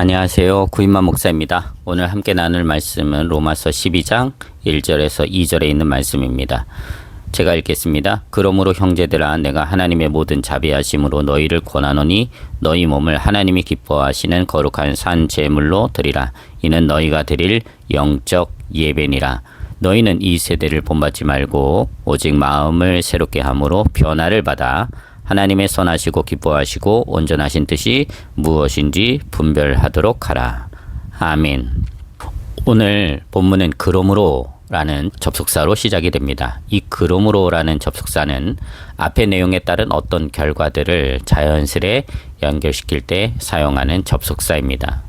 안녕하세요. 구인만 목사입니다. 오늘 함께 나눌 말씀은 로마서 12장 1절에서 2절에 있는 말씀입니다. 제가 읽겠습니다. 그러므로 형제들아 내가 하나님의 모든 자비하심으로 너희를 권하노니 너희 몸을 하나님이 기뻐하시는 거룩한 산 제물로 드리라. 이는 너희가 드릴 영적 예배니라. 너희는 이 세대를 본받지 말고 오직 마음을 새롭게 함으로 변화를 받아 하나님의 선하시고 기뻐하시고 온전하신 뜻이 무엇인지 분별하도록 하라. 아멘. 오늘 본문은 그러므로 라는 접속사로 시작이 됩니다. 이 그러므로라는 접속사는 앞의 내용에 따른 어떤 결과들을 자연스레 연결시킬 때 사용하는 접속사입니다.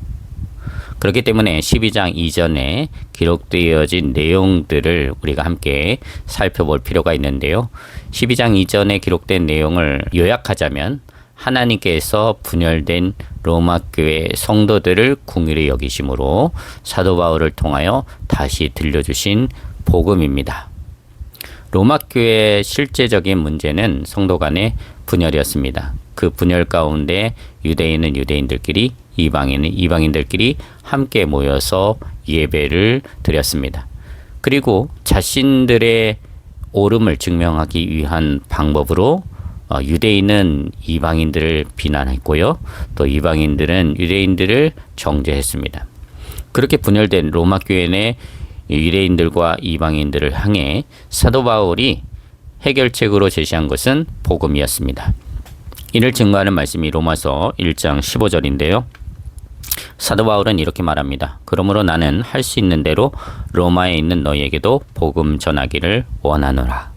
그렇기 때문에 12장 이전에 기록되어진 내용들을 우리가 함께 살펴볼 필요가 있는데요. 12장 이전에 기록된 내용을 요약하자면 하나님께서 분열된 로마 교회 성도들을 긍휼히 여기심으로 사도 바울을 통하여 다시 들려주신 복음입니다. 로마 교회의 실제적인 문제는 성도 간의 분열이었습니다. 그 분열 가운데 유대인은 유대인들끼리, 이방인은 이방인들끼리 함께 모여서 예배를 드렸습니다. 그리고 자신들의 옳음을 증명하기 위한 방법으로 유대인은 이방인들을 비난했고요. 또 이방인들은 유대인들을 정죄했습니다. 그렇게 분열된 로마 교회 내 유대인들과 이방인들을 향해 사도 바울이 해결책으로 제시한 것은 복음이었습니다. 이를 증거하는 말씀이 로마서 1장 15절인데요. 사도 바울은 이렇게 말합니다. 그러므로 나는 할 수 있는 대로 로마에 있는 너희에게도 복음 전하기를 원하노라.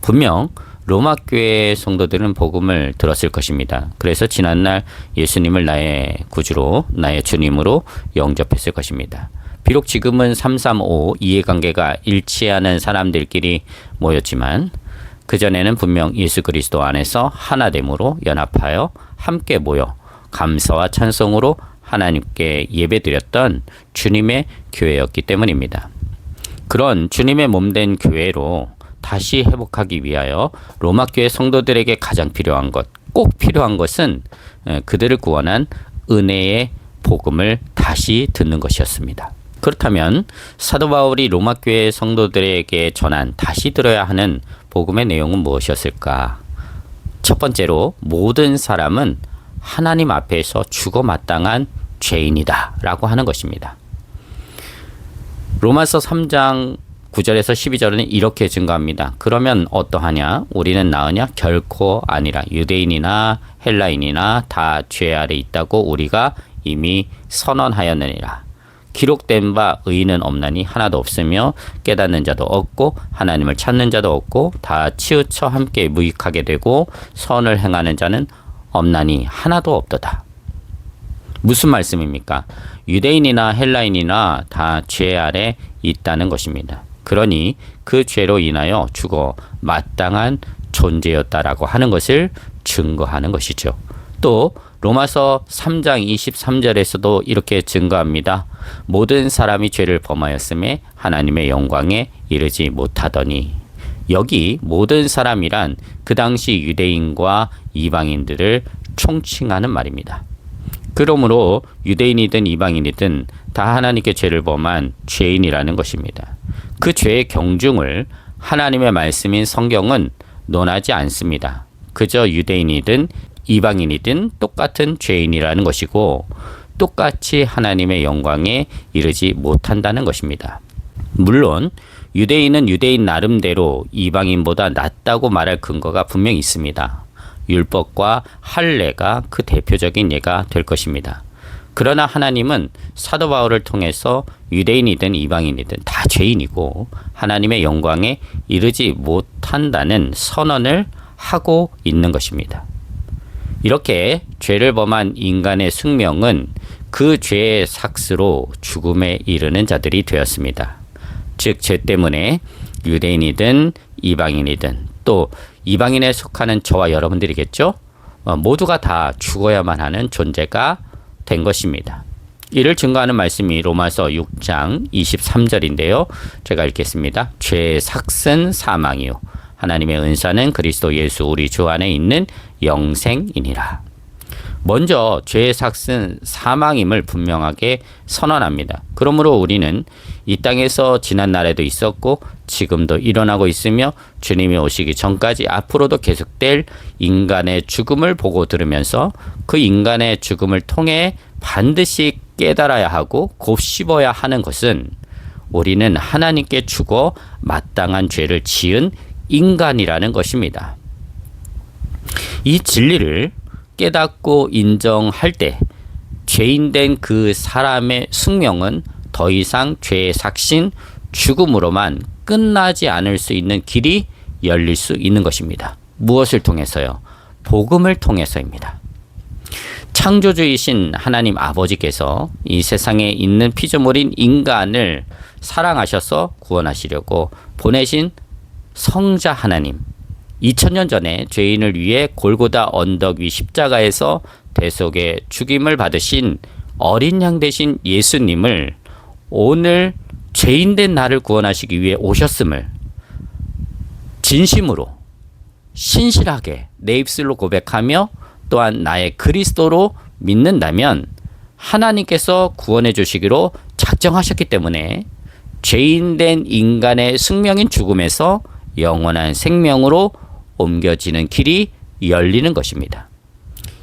분명 로마 교회 성도들은 복음을 들었을 것입니다. 그래서 지난날 예수님을 나의 구주로, 나의 주님으로 영접했을 것입니다. 비록 지금은 335 이해관계가 일치하는 사람들끼리 모였지만 그전에는 분명 예수 그리스도 안에서 하나됨으로 연합하여 함께 모여 감사와 찬송으로 하나님께 예배드렸던 주님의 교회였기 때문입니다. 그런 주님의 몸된 교회로 다시 회복하기 위하여 로마 교회 성도들에게 가장 필요한 것, 꼭 필요한 것은 그들을 구원한 은혜의 복음을 다시 듣는 것이었습니다. 그렇다면 사도 바울이 로마 교회 성도들에게 전한 다시 들어야 하는 복음의 내용은 무엇이었을까? 첫 번째로 모든 사람은 하나님 앞에서 죽어 마땅한 죄인이다 라고 하는 것입니다. 로마서 3장 9절에서 12절은 이렇게 증거합니다. 그러면 어떠하냐? 우리는 나으냐? 결코 아니라 유대인이나 헬라인이나 다 죄 아래 있다고 우리가 이미 선언하였느니라. 기록된 바 의인은 없나니 하나도 없으며 깨닫는 자도 없고 하나님을 찾는 자도 없고 다 치우쳐 함께 무익하게 되고 선을 행하는 자는 없나니 하나도 없도다. 무슨 말씀입니까? 유대인이나 헬라인이나 다 죄 아래 있다는 것입니다. 그러니 그 죄로 인하여 죽어 마땅한 존재였다라고 하는 것을 증거하는 것이죠. 또 로마서 3장 23절에서도 이렇게 증거합니다. 모든 사람이 죄를 범하였음에 하나님의 영광에 이르지 못하더니. 여기 모든 사람이란 그 당시 유대인과 이방인들을 총칭하는 말입니다. 그러므로 유대인이든 이방인이든 다 하나님께 죄를 범한 죄인이라는 것입니다. 그 죄의 경중을 하나님의 말씀인 성경은 논하지 않습니다. 그저 유대인이든 이방인이든 똑같은 죄인이라는 것이고 똑같이 하나님의 영광에 이르지 못한다는 것입니다. 물론 유대인은 유대인 나름대로 이방인보다 낫다고 말할 근거가 분명히 있습니다. 율법과 할례가 그 대표적인 예가 될 것입니다. 그러나 하나님은 사도 바울을 통해서 유대인이든 이방인이든 다 죄인이고 하나님의 영광에 이르지 못한다는 선언을 하고 있는 것입니다. 이렇게 죄를 범한 인간의 숙명은 그 죄의 삭스로 죽음에 이르는 자들이 되었습니다. 즉 죄 때문에 유대인이든 이방인이든 또 이방인에 속하는 저와 여러분들이겠죠. 모두가 다 죽어야만 하는 존재가 된 것입니다. 이를 증거하는 말씀이 로마서 6장 23절인데요. 제가 읽겠습니다. 죄의 삭은 사망이요 하나님의 은사는 그리스도 예수 우리 주 안에 있는 영생이니라. 먼저 죄의 삭은 사망임을 분명하게 선언합니다. 그러므로 우리는 이 땅에서 지난 날에도 있었고 지금도 일어나고 있으며 주님이 오시기 전까지 앞으로도 계속될 인간의 죽음을 보고 들으면서 그 인간의 죽음을 통해 반드시 깨달아야 하고 곱씹어야 하는 것은 우리는 하나님께 죽어 마땅한 죄를 지은 인간이라는 것입니다. 이 진리를 깨닫고 인정할 때 죄인된 그 사람의 숙명은 더 이상 죄의 삭신 죽음으로만 끝나지 않을 수 있는 길이 열릴 수 있는 것입니다. 무엇을 통해서요? 복음을 통해서입니다. 창조주이신 하나님 아버지께서 이 세상에 있는 피조물인 인간을 사랑하셔서 구원하시려고 보내신 성자 하나님, 2000년 전에 죄인을 위해 골고다 언덕 위 십자가에서 대속의 죽임을 받으신 어린 양 되신 예수님을 오늘 죄인된 나를 구원하시기 위해 오셨음을 진심으로 신실하게 내 입술로 고백하며 또한 나의 그리스도로 믿는다면 하나님께서 구원해 주시기로 작정하셨기 때문에 죄인된 인간의 숙명인 죽음에서 영원한 생명으로 옮겨지는 길이 열리는 것입니다.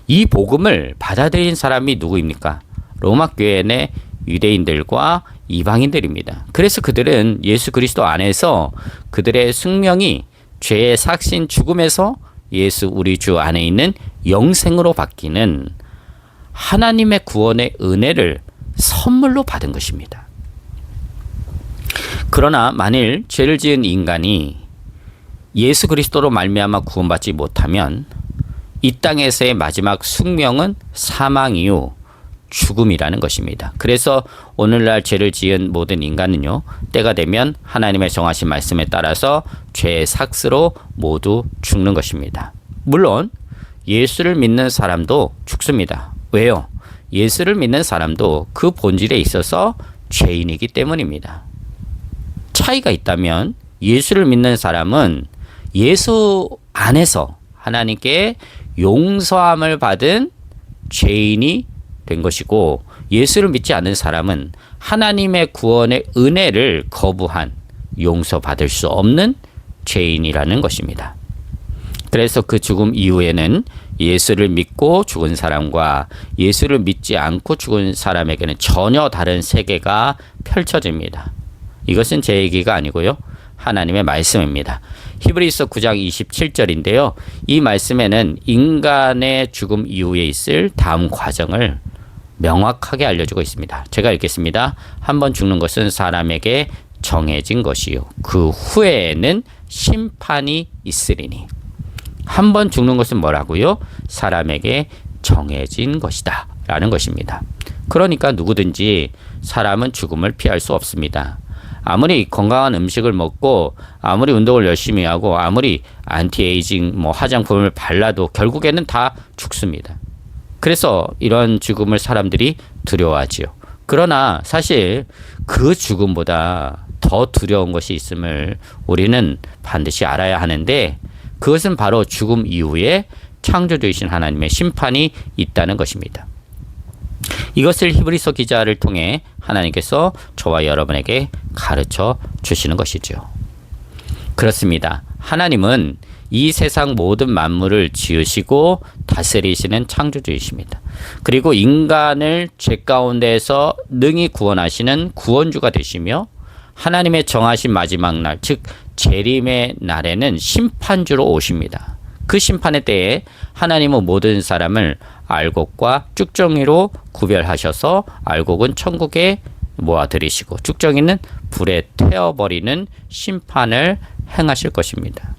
이 복음을 받아들인 사람이 누구입니까? 로마 교회 내 유대인들과 이방인들입니다. 그래서 그들은 예수 그리스도 안에서 그들의 숙명이 죄의 삭신 죽음에서 예수 우리 주 안에 있는 영생으로 바뀌는 하나님의 구원의 은혜를 선물로 받은 것입니다. 그러나 만일 죄를 지은 인간이 예수 그리스도로 말미암아 구원받지 못하면 이 땅에서의 마지막 숙명은 사망 이후 죽음이라는 것입니다. 그래서 오늘날 죄를 지은 모든 인간은요, 때가 되면 하나님의 정하신 말씀에 따라서 죄의 삭스로 모두 죽는 것입니다. 물론 예수를 믿는 사람도 죽습니다. 왜요? 예수를 믿는 사람도 그 본질에 있어서 죄인이기 때문입니다. 차이가 있다면 예수를 믿는 사람은 예수 안에서 하나님께 용서함을 받은 죄인이 된 것이고, 예수를 믿지 않는 사람은 하나님의 구원의 은혜를 거부한 용서받을 수 없는 죄인이라는 것입니다. 그래서 그 죽음 이후에는 예수를 믿고 죽은 사람과 예수를 믿지 않고 죽은 사람에게는 전혀 다른 세계가 펼쳐집니다. 이것은 제 얘기가 아니고요, 하나님의 말씀입니다. 히브리서 9장 27절인데요. 이 말씀에는 인간의 죽음 이후에 있을 다음 과정을 명확하게 알려주고 있습니다. 제가 읽겠습니다. 한 번 죽는 것은 사람에게 정해진 것이요, 그 후에는 심판이 있으리니. 한 번 죽는 것은 뭐라고요? 사람에게 정해진 것이다 라는 것입니다. 그러니까 누구든지 사람은 죽음을 피할 수 없습니다. 아무리 건강한 음식을 먹고 아무리 운동을 열심히 하고 아무리 안티에이징 화장품을 발라도 결국에는 다 죽습니다. 그래서 이런 죽음을 사람들이 두려워하지요. 그러나 사실 그 죽음보다 더 두려운 것이 있음을 우리는 반드시 알아야 하는데, 그것은 바로 죽음 이후에 창조주이신 하나님의 심판이 있다는 것입니다. 이것을 히브리서 기자를 통해 하나님께서 저와 여러분에게 가르쳐 주시는 것이죠. 그렇습니다. 하나님은 이 세상 모든 만물을 지으시고 다스리시는 창조주이십니다. 그리고 인간을 죄 가운데에서 능히 구원하시는 구원주가 되시며, 하나님의 정하신 마지막 날, 즉 재림의 날에는 심판주로 오십니다. 그 심판의 때에 하나님은 모든 사람을 알곡과 쭉정이로 구별하셔서 알곡은 천국에 모아들이시고 쭉정이는 불에 태워버리는 심판을 행하실 것입니다.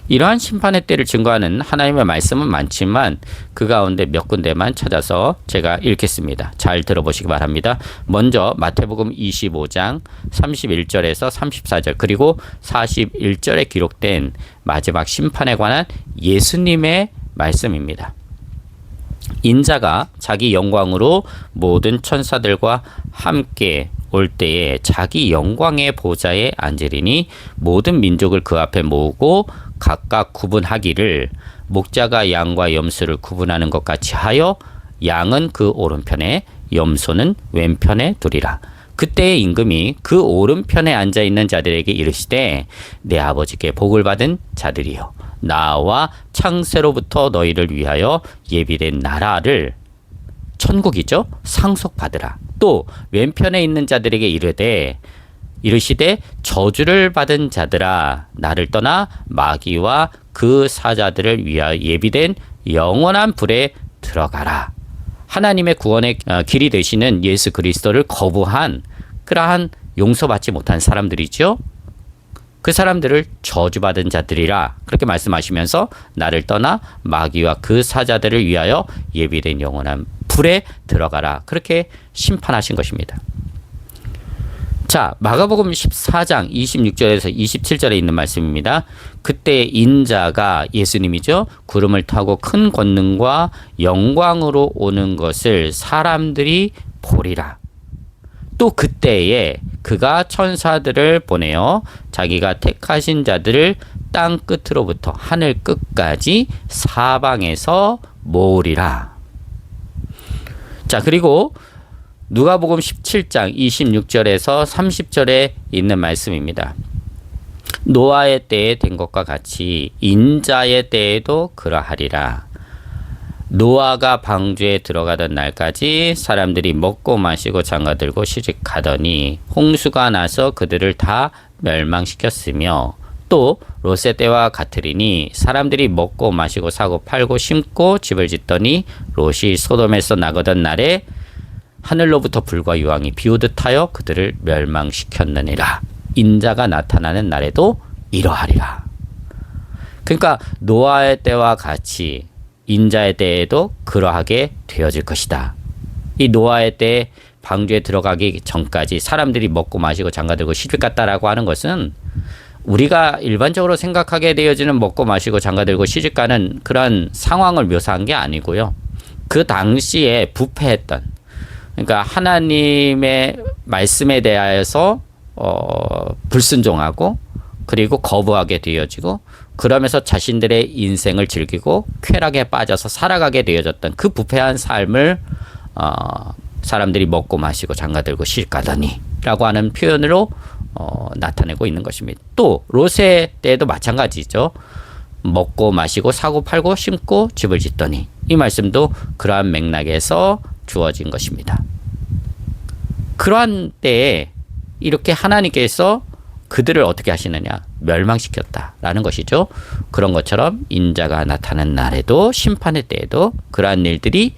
이러한 심판의 때를 증거하는 하나님의 말씀은 많지만 그 가운데 몇 군데만 찾아서 제가 읽겠습니다. 잘 들어보시기 바랍니다. 먼저 마태복음 25장 31절에서 34절 그리고 41절에 기록된 마지막 심판에 관한 예수님의 말씀입니다. 인자가 자기 영광으로 모든 천사들과 함께 올 때에 자기 영광의 보좌에 앉으리니 모든 민족을 그 앞에 모으고 각각 구분하기를 목자가 양과 염소를 구분하는 것 같이 하여 양은 그 오른편에 염소는 왼편에 두리라. 그때의 임금이 그 오른편에 앉아 있는 자들에게 이르시되 내 아버지께 복을 받은 자들이여 나와 창세로부터 너희를 위하여 예비된 나라를 천국이죠 상속받으라. 또 왼편에 있는 자들에게 이르시되 저주를 받은 자들아 나를 떠나 마귀와 그 사자들을 위하여 예비된 영원한 불에 들어가라. 하나님의 구원의 길이 되시는 예수 그리스도를 거부한 그러한 용서받지 못한 사람들이죠. 그 사람들을 저주받은 자들이라 그렇게 말씀하시면서 나를 떠나 마귀와 그 사자들을 위하여 예비된 영원한 불에 들어가라. 그렇게 심판하신 것입니다. 자, 마가복음 14장 26절에서 27절에 있는 말씀입니다. 그때 인자가 예수님이죠. 구름을 타고 큰 권능과 영광으로 오는 것을 사람들이 보리라. 또 그때에 그가 천사들을 보내어 자기가 택하신 자들을 땅 끝으로부터 하늘 끝까지 사방에서 모으리라. 자, 그리고 누가복음 17장 26절에서 30절에 있는 말씀입니다. 노아의 때에 된 것과 같이 인자의 때에도 그러하리라. 노아가 방주에 들어가던 날까지 사람들이 먹고 마시고 장가들고 시집가더니 홍수가 나서 그들을 다 멸망시켰으며 또 롯의 때와 같으리니 사람들이 먹고 마시고 사고 팔고 심고 집을 짓더니 롯이 소돔에서 나가던 날에 하늘로부터 불과 유황이 비오듯 하여 그들을 멸망시켰느니라. 인자가 나타나는 날에도 이러하리라. 그러니까 노아의 때와 같이 인자의 때에도 그러하게 되어질 것이다. 이 노아의 때 방주에 들어가기 전까지 사람들이 먹고 마시고 장가들고 시집갔다라고 하는 것은 우리가 일반적으로 생각하게 되어지는 먹고 마시고 장가들고 시집가는 그런 상황을 묘사한 게 아니고요. 그 당시에 부패했던, 그러니까 하나님의 말씀에 대하여서 불순종하고 그리고 거부하게 되어지고 그러면서 자신들의 인생을 즐기고 쾌락에 빠져서 살아가게 되어졌던 그 부패한 삶을 사람들이 먹고 마시고 장가들고 시집가더니 라고 하는 표현으로 나타내고 있는 것입니다. 또 롯의 때도 마찬가지죠. 먹고 마시고 사고 팔고 심고 집을 짓더니, 이 말씀도 그러한 맥락에서 주어진 것입니다. 그러한 때에 이렇게 하나님께서 그들을 어떻게 하시느냐? 멸망시켰다라는 것이죠. 그런 것처럼 인자가 나타나는 날에도 심판의 때에도 그러한 일들이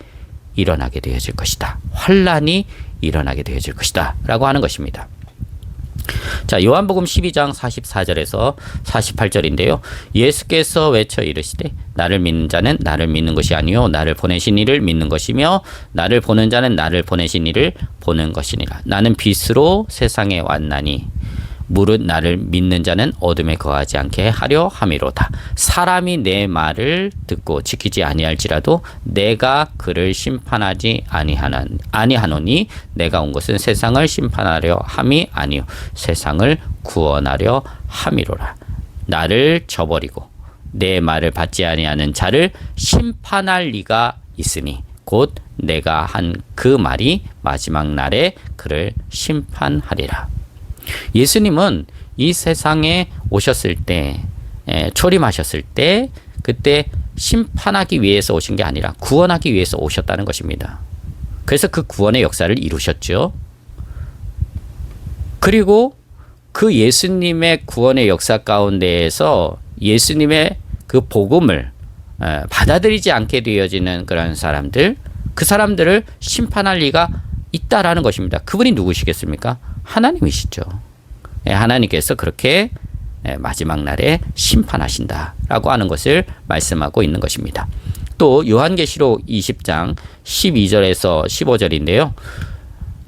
일어나게 되어질 것이다. 환란이 일어나게 되어질 것이다 라고 하는 것입니다. 자, 요한복음 12장 44절에서 48절인데요. 예수께서 외쳐 이르시되 나를 믿는 자는 나를 믿는 것이 아니요 나를 보내신 이를 믿는 것이며 나를 보는 자는 나를 보내신 이를 보는 것이니라. 나는 빛으로 세상에 왔나니 무릇 나를 믿는 자는 어둠에 거하지 않게 하려 함이로다. 사람이 내 말을 듣고 지키지 아니할지라도 내가 그를 심판하지 아니하노니 내가 온 것은 세상을 심판하려 함이 아니요 세상을 구원하려 함이로라. 나를 저버리고 내 말을 받지 아니하는 자를 심판할 리가 있으니 곧 내가 한 그 말이 마지막 날에 그를 심판하리라. 예수님은 이 세상에 오셨을 때, 초림하셨을 때, 그때 심판하기 위해서 오신 게 아니라 구원하기 위해서 오셨다는 것입니다. 그래서 그 구원의 역사를 이루셨죠. 그리고 그 예수님의 구원의 역사 가운데에서 예수님의 그 복음을 받아들이지 않게 되어지는 그런 사람들, 그 사람들을 심판할 리가 있다라는 것입니다. 그분이 누구시겠습니까? 하나님이시죠. 하나님께서 그렇게 마지막 날에 심판하신다라고 하는 것을 말씀하고 있는 것입니다. 또 요한계시록 20장 12절에서 15절인데요.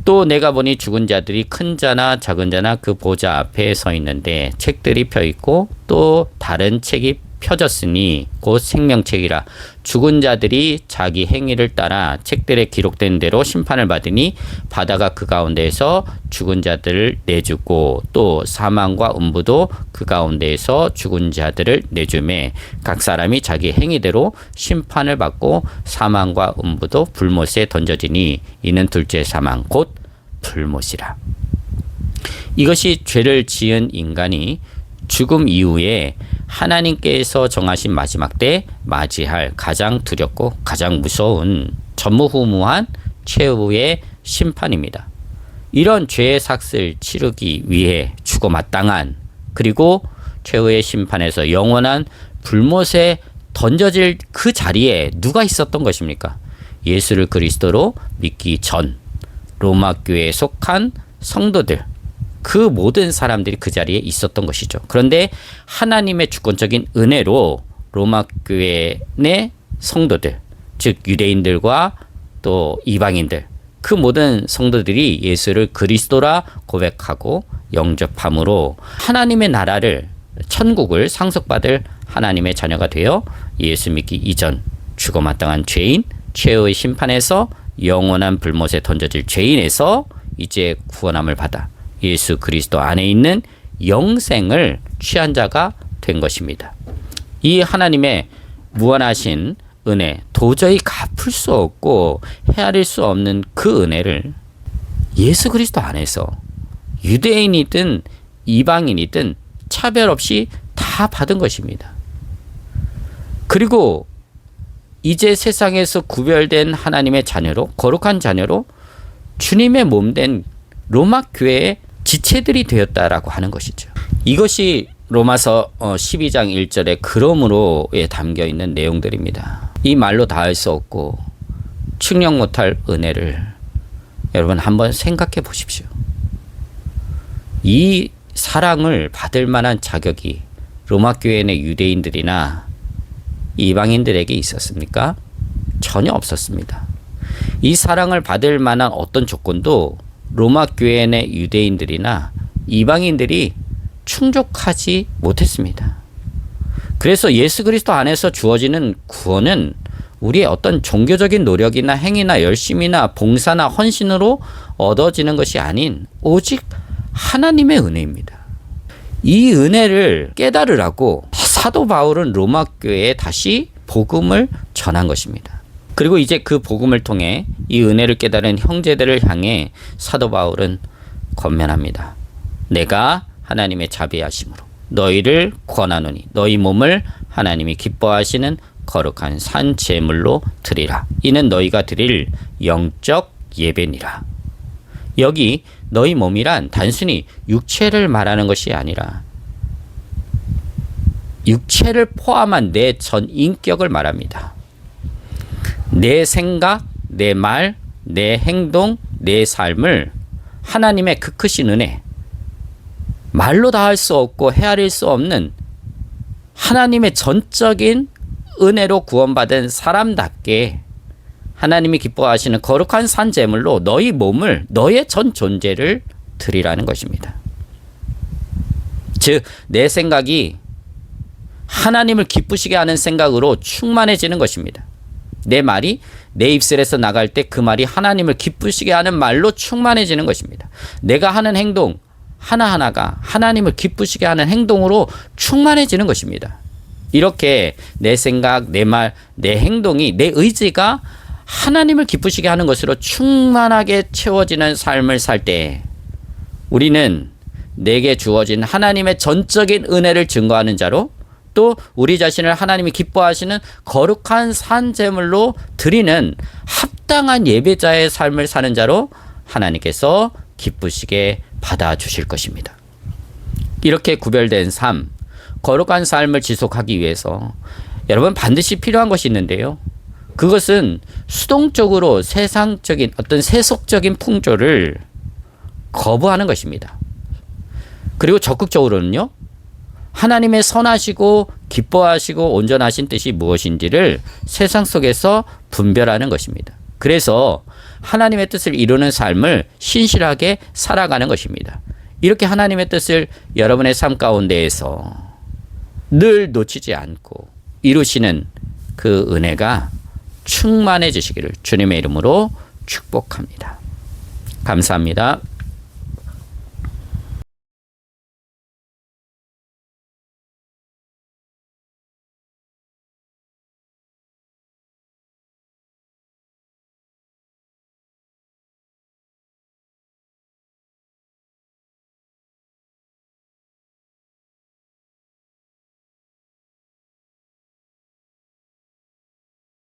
또 내가 보니 죽은 자들이 큰 자나 작은 자나 그 보좌 앞에 서 있는데 책들이 펴 있고 또 다른 책이 펴졌으니 곧 생명책이라. 죽은 자들이 자기 행위를 따라 책들에 기록된 대로 심판을 받으니 바다가 그 가운데에서 죽은 자들을 내주고 또 사망과 음부도 그 가운데에서 죽은 자들을 내주매 각 사람이 자기 행위대로 심판을 받고 사망과 음부도 불못에 던져지니 이는 둘째 사망 곧 불못이라. 이것이 죄를 지은 인간이 죽음 이후에 하나님께서 정하신 마지막 때 맞이할 가장 두렵고 가장 무서운 전무후무한 최후의 심판입니다. 이런 죄의 삭을 치르기 위해 죽어 마땅한 그리고 최후의 심판에서 영원한 불못에 던져질 그 자리에 누가 있었던 것입니까? 예수를 그리스도로 믿기 전 로마 교회에 속한 성도들, 그 모든 사람들이 그 자리에 있었던 것이죠. 그런데 하나님의 주권적인 은혜로 로마 교회 내 성도들, 즉 유대인들과 또 이방인들, 그 모든 성도들이 예수를 그리스도라 고백하고 영접함으로 하나님의 나라를, 천국을 상속받을 하나님의 자녀가 되어 예수 믿기 이전 죽어 마땅한 죄인, 최후의 심판에서 영원한 불못에 던져질 죄인에서 이제 구원함을 받아 예수 그리스도 안에 있는 영생을 취한 자가 된 것입니다. 이 하나님의 무한하신 은혜, 도저히 갚을 수 없고 헤아릴 수 없는 그 은혜를 예수 그리스도 안에서 유대인이든 이방인이든 차별 없이 다 받은 것입니다. 그리고 이제 세상에서 구별된 하나님의 자녀로, 거룩한 자녀로 주님의 몸된 로마 교회의 지체들이 되었다라고 하는 것이죠. 이것이 로마서 12장 1절에 그러므로에 담겨 있는 내용들입니다. 이 말로 다 할 수 없고 측량 못할 은혜를 여러분 한번 생각해 보십시오. 이 사랑을 받을 만한 자격이 로마 교회 내 유대인들이나 이방인들에게 있었습니까? 전혀 없었습니다. 이 사랑을 받을 만한 어떤 조건도 로마 교회 내 유대인들이나 이방인들이 충족하지 못했습니다. 그래서 예수 그리스도 안에서 주어지는 구원은 우리의 어떤 종교적인 노력이나 행위나 열심이나 봉사나 헌신으로 얻어지는 것이 아닌 오직 하나님의 은혜입니다. 이 은혜를 깨달으라고 사도 바울은 로마 교회에 다시 복음을 전한 것입니다. 그리고 이제 그 복음을 통해 이 은혜를 깨달은 형제들을 향해 사도 바울은 권면합니다. 내가 하나님의 자비하심으로 너희를 권하노니 너희 몸을 하나님이 기뻐하시는 거룩한 산 제물로 드리라. 이는 너희가 드릴 영적 예배니라. 여기 너희 몸이란 단순히 육체를 말하는 것이 아니라 육체를 포함한 내 전 인격을 말합니다. 내 생각, 내 말, 내 행동, 내 삶을 하나님의 그 크신 은혜, 말로 다 할 수 없고 헤아릴 수 없는 하나님의 전적인 은혜로 구원받은 사람답게 하나님이 기뻐하시는 거룩한 산 제물로 너희 몸을, 너의 전 존재를 드리라는 것입니다. 즉, 내 생각이 하나님을 기쁘시게 하는 생각으로 충만해지는 것입니다. 내 말이 내 입술에서 나갈 때 그 말이 하나님을 기쁘시게 하는 말로 충만해지는 것입니다. 내가 하는 행동 하나하나가 하나님을 기쁘시게 하는 행동으로 충만해지는 것입니다. 이렇게 내 생각, 내 말, 내 행동이, 내 의지가 하나님을 기쁘시게 하는 것으로 충만하게 채워지는 삶을 살 때 우리는 내게 주어진 하나님의 전적인 은혜를 증거하는 자로 또 우리 자신을 하나님이 기뻐하시는 거룩한 산 제물로 드리는 합당한 예배자의 삶을 사는 자로 하나님께서 기쁘시게 받아주실 것입니다. 이렇게 구별된 삶, 거룩한 삶을 지속하기 위해서 여러분 반드시 필요한 것이 있는데요. 그것은 수동적으로 세상적인 어떤 세속적인 풍조를 거부하는 것입니다. 그리고 적극적으로는요. 하나님의 선하시고 기뻐하시고 온전하신 뜻이 무엇인지를 세상 속에서 분별하는 것입니다. 그래서 하나님의 뜻을 이루는 삶을 신실하게 살아가는 것입니다. 이렇게 하나님의 뜻을 여러분의 삶 가운데에서 늘 놓치지 않고 이루시는 그 은혜가 충만해지시기를 주님의 이름으로 축복합니다. 감사합니다.